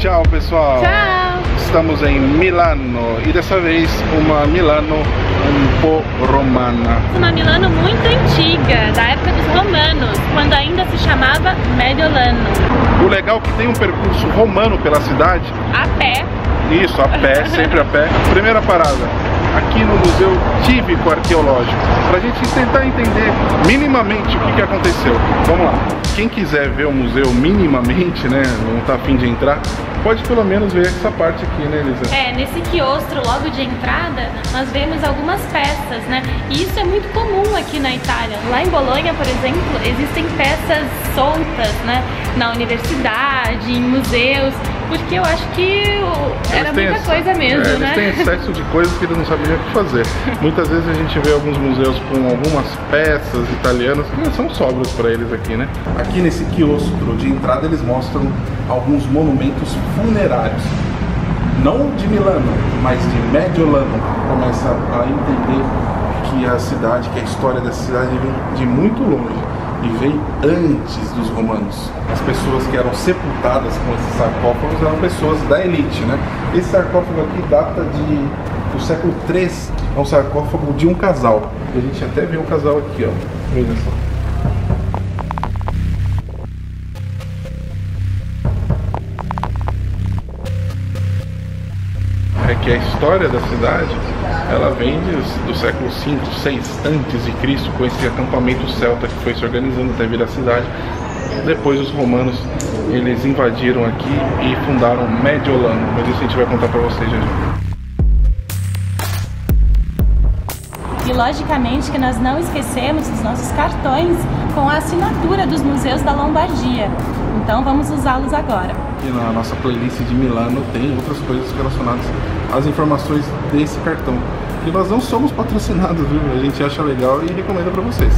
Tchau, pessoal. Tchau. Estamos em Milano e dessa vez uma Milano um pouco romana. Uma Milano muito antiga, da época dos romanos, quando ainda se chamava Mediolano. O legal é que tem um percurso romano pela cidade. A pé. Isso, a pé, sempre a pé. Primeira parada, aqui no Museu Típico Arqueológico, pra gente tentar entender minimamente o que aconteceu. Vamos lá. Quem quiser ver o museu minimamente, né, não tá a fim de entrar, pode pelo menos ver essa parte aqui, né, Elisa? É, nesse quiostro logo de entrada, nós vemos algumas peças, né? E isso é muito comum aqui na Itália. Lá em Bolonha, por exemplo, existem peças soltas, né? Na universidade, em museus, porque eu acho que era muita coisa mesmo, né? Eles têm excesso de coisas que eles não sabiam o que fazer. Muitas vezes a gente vê alguns museus com algumas peças italianas que não são sobras para eles aqui, né? Aqui nesse quiostro de entrada eles mostram alguns monumentos funerários. Não de Milano, mas de Mediolano. Começa a entender que a cidade, que a história dessa cidade vem de muito longe e vem antes dos romanos. As pessoas que eram sepultadas com esses sarcófagos eram pessoas da elite, né? Esse sarcófago aqui data do século III, é um sarcófago de um casal. A gente até vê um casal aqui, ó. Veja só. É que a história da cidade, ela vem do século V, VI antes de Cristo, com esse acampamento celta que foi se organizando até vir a cidade. Depois os romanos, eles invadiram aqui e fundaram Mediolano, mas isso a gente vai contar para vocês já já. E logicamente que nós não esquecemos dos nossos cartões com a assinatura dos museus da Lombardia. Então vamos usá-los agora. E na nossa playlist de Milano tem outras coisas relacionadas às informações desse cartão. E nós não somos patrocinados, viu? A gente acha legal e recomenda para vocês.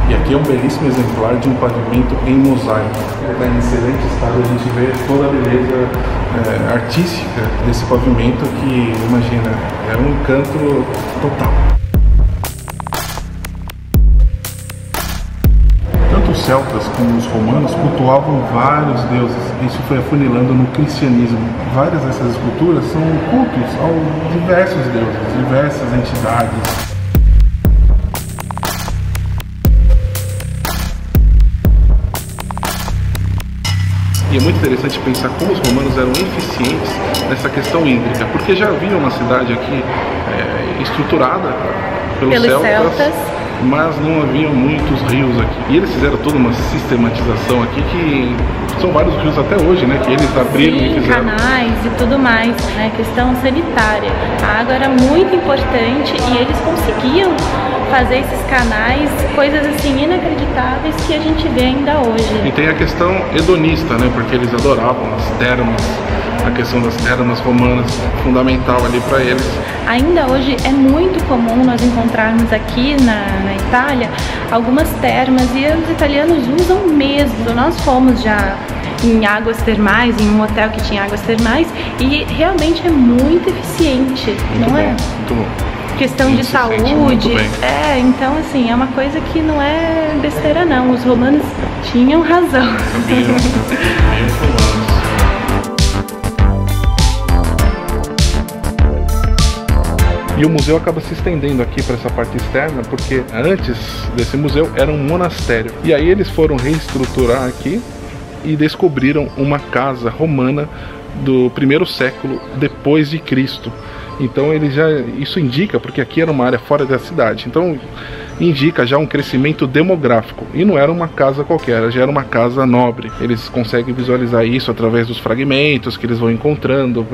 Aqui é um belíssimo exemplar de um pavimento em mosaico. Ele está em excelente estado, a gente vê toda a beleza artística desse pavimento que, imagina, é um encanto total. Tanto os celtas como os romanos cultuavam vários deuses. Isso foi afunilando no cristianismo. Várias dessas esculturas são cultos a diversos deuses, diversas entidades. E é muito interessante pensar como os romanos eram eficientes nessa questão hídrica, porque já havia uma cidade aqui estruturada pelos celtas, mas não havia muitos rios aqui. E eles fizeram toda uma sistematização aqui que são vários rios até hoje, né? Que eles abriram e fizeram. Canais e tudo mais, né? Questão sanitária. A água era muito importante e eles conseguiam fazer esses canais, coisas assim inacreditáveis que a gente vê ainda hoje. E tem a questão hedonista, né? Porque eles adoravam as termas, a questão das termas romanas, fundamental ali para eles. Ainda hoje é muito comum nós encontrarmos aqui na Itália algumas termas e os italianos usam mesmo. Nós fomos já em águas termais, em um hotel que tinha águas termais e realmente é muito eficiente, muito não bom, é? Muito bom. Questão de saúde, então assim, é uma coisa que não é besteira não, os romanos tinham razão. E o museu acaba se estendendo aqui para essa parte externa, porque antes desse museu era um monastério. E aí eles foram reestruturar aqui e descobriram uma casa romana do primeiro século depois de Cristo. Então isso indica, porque aqui era uma área fora da cidade, então indica já um crescimento demográfico. E não era uma casa qualquer, já era uma casa nobre. Eles conseguem visualizar isso através dos fragmentos que eles vão encontrando,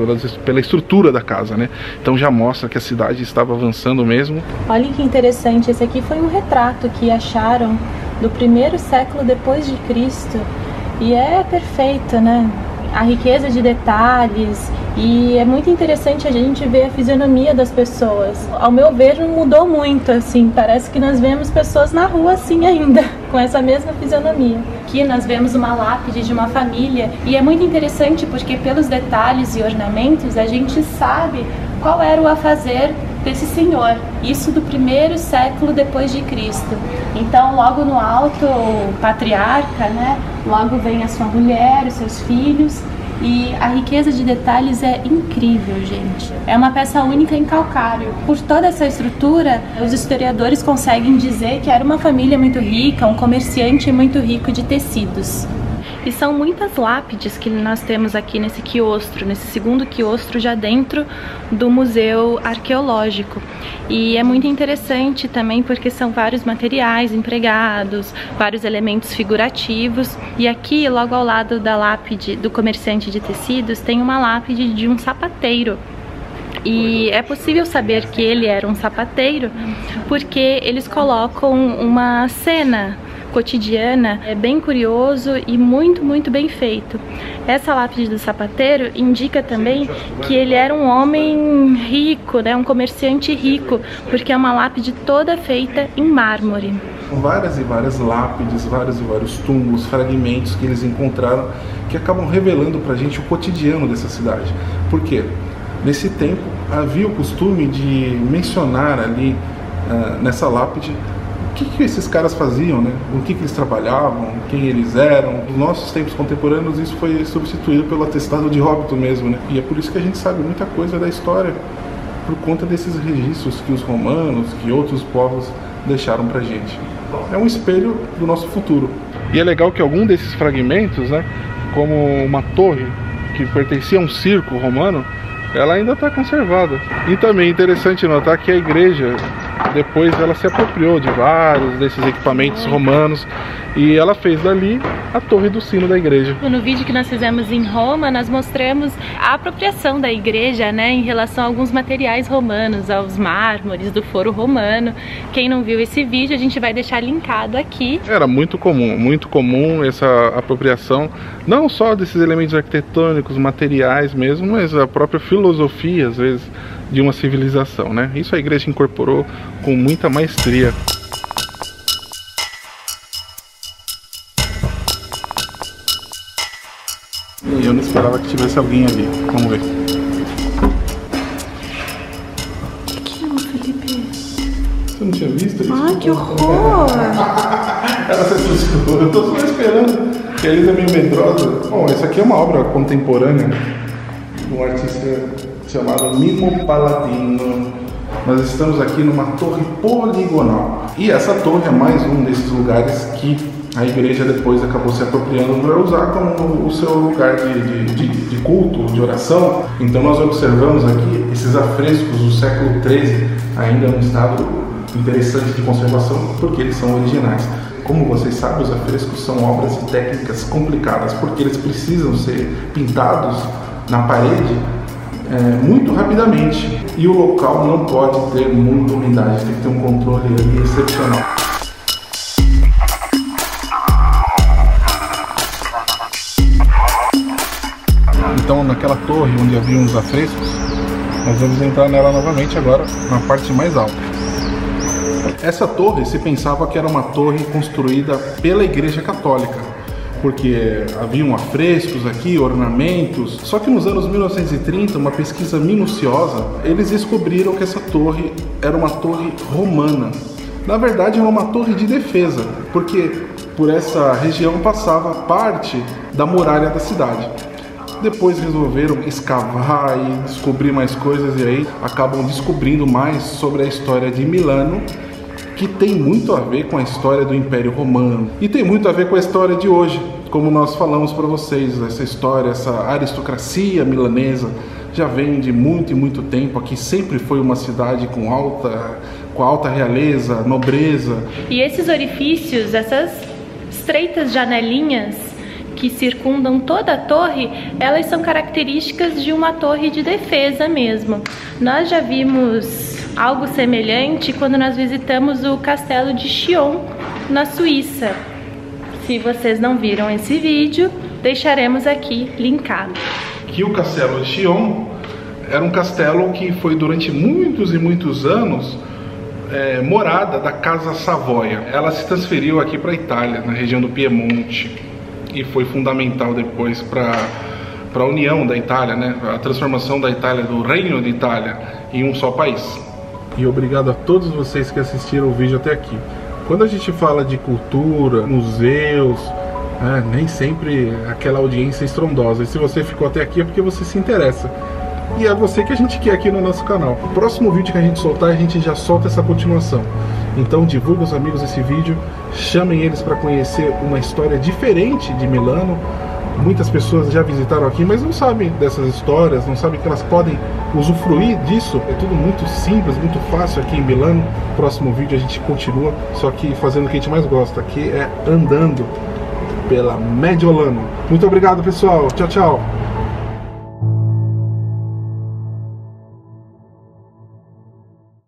pela estrutura da casa, né? Então já mostra que a cidade estava avançando mesmo. Olha que interessante, esse aqui foi um retrato que acharam do primeiro século depois de Cristo. E é perfeito, né? a riqueza de detalhes, e é muito interessante a gente ver a fisionomia das pessoas. Ao meu ver, não mudou muito, assim, parece que nós vemos pessoas na rua assim ainda, com essa mesma fisionomia. Aqui nós vemos uma lápide de uma família, e é muito interessante porque pelos detalhes e ornamentos a gente sabe qual era o afazer desse senhor, isso do 1º século depois de Cristo. Então logo no alto o patriarca, né? Logo vem a sua mulher, os seus filhos, e a riqueza de detalhes é incrível, gente. É uma peça única em calcário. Por toda essa estrutura, os historiadores conseguem dizer que era uma família muito rica, um comerciante muito rico de tecidos. E são muitas lápides que nós temos aqui nesse quiostro, nesse segundo quiostro já dentro do Museu Arqueológico. E é muito interessante também porque são vários materiais empregados, vários elementos figurativos. E aqui, logo ao lado da lápide do comerciante de tecidos, tem uma lápide de um sapateiro. E é possível saber que ele era um sapateiro porque eles colocam uma cena cotidiana, é bem curioso e muito bem feito. Essa lápide do sapateiro indica também que ele era um homem rico, né, um comerciante rico, porque é uma lápide toda feita em mármore. Várias e várias lápides, vários e vários túmulos, fragmentos que eles encontraram que acabam revelando pra gente o cotidiano dessa cidade. Por quê? Nesse tempo havia o costume de mencionar ali nessa lápide o que esses caras faziam, né? O que eles trabalhavam, quem eles eram. Nos nossos tempos contemporâneos isso foi substituído pelo atestado de óbito mesmo, né? E é por isso que a gente sabe muita coisa da história, por conta desses registros que os romanos, que outros povos deixaram pra gente. É um espelho do nosso futuro. E é legal que algum desses fragmentos, né, como uma torre que pertencia a um circo romano, ela ainda está conservada. E também é interessante notar que a igreja, depois ela se apropriou de vários desses equipamentos romanos e ela fez dali a torre do sino da igreja. No vídeo que nós fizemos em Roma, nós mostramos a apropriação da igreja, né, em relação a alguns materiais romanos, aos mármores do foro romano. Quem não viu esse vídeo, a gente vai deixar linkado aqui. Era muito comum essa apropriação, não só desses elementos arquitetônicos, materiais mesmo, mas a própria filosofia, às vezes, de uma civilização, né? Isso a igreja incorporou com muita maestria. E eu não esperava que tivesse alguém ali. Vamos ver. Que é, Felipe? Você não tinha visto isso? Ai, que horror! Ela se assustou. Eu tô só esperando. Que a Elisa é meio medrosa. Bom, essa aqui é uma obra contemporânea de um artista chamado Mimmo Palladino. Nós estamos aqui numa torre poligonal. E essa torre é mais um desses lugares que a igreja depois acabou se apropriando para usar como o seu lugar de culto, de oração. Então nós observamos aqui esses afrescos do século XIII, ainda em um estado interessante de conservação, porque eles são originais. Como vocês sabem, os afrescos são obras e técnicas complicadas, porque eles precisam ser pintados na parede muito rapidamente. E o local não pode ter muita umidade, tem que ter um controle ali excepcional. Então, naquela torre onde havia uns afrescos, nós vamos entrar nela novamente agora, na parte mais alta. Essa torre se pensava que era uma torre construída pela Igreja Católica, porque haviam afrescos aqui, ornamentos. Só que nos anos 1930, uma pesquisa minuciosa, eles descobriram que essa torre era uma torre romana. Na verdade, era uma torre de defesa, porque por essa região passava parte da muralha da cidade. Depois resolveram escavar e descobrir mais coisas, e aí acabam descobrindo mais sobre a história de Milano, que tem muito a ver com a história do Império Romano e tem muito a ver com a história de hoje, como nós falamos para vocês. Essa história, essa aristocracia milanesa já vem de muito e muito tempo. Aqui sempre foi uma cidade com alta realeza, nobreza. E esses orifícios, essas estreitas janelinhas que circundam toda a torre, elas são características de uma torre de defesa mesmo. Nós já vimos algo semelhante quando nós visitamos o castelo de Chillon, na Suíça. Se vocês não viram esse vídeo, deixaremos aqui linkado. Que o Castelo Chillon era um castelo que foi durante muitos e muitos anos morada da Casa Savoia. Ela se transferiu aqui para a Itália, na região do Piemonte, e foi fundamental depois para a união da Itália, né? A transformação da Itália, do Reino de Itália, em um só país. E obrigado a todos vocês que assistiram o vídeo até aqui. Quando a gente fala de cultura, museus, nem sempre aquela audiência estrondosa. E se você ficou até aqui é porque você se interessa. E é você que a gente quer aqui no nosso canal. O próximo vídeo que a gente soltar, a gente já solta essa continuação. Então divulga os amigos esse vídeo, chamem eles para conhecer uma história diferente de Milano. Muitas pessoas já visitaram aqui, mas não sabem dessas histórias, não sabem que elas podem usufruir disso. É tudo muito simples, muito fácil aqui em Milano. Próximo vídeo a gente continua, só que fazendo o que a gente mais gosta, que é andando pela Mediolano. Muito obrigado, pessoal. Tchau, tchau.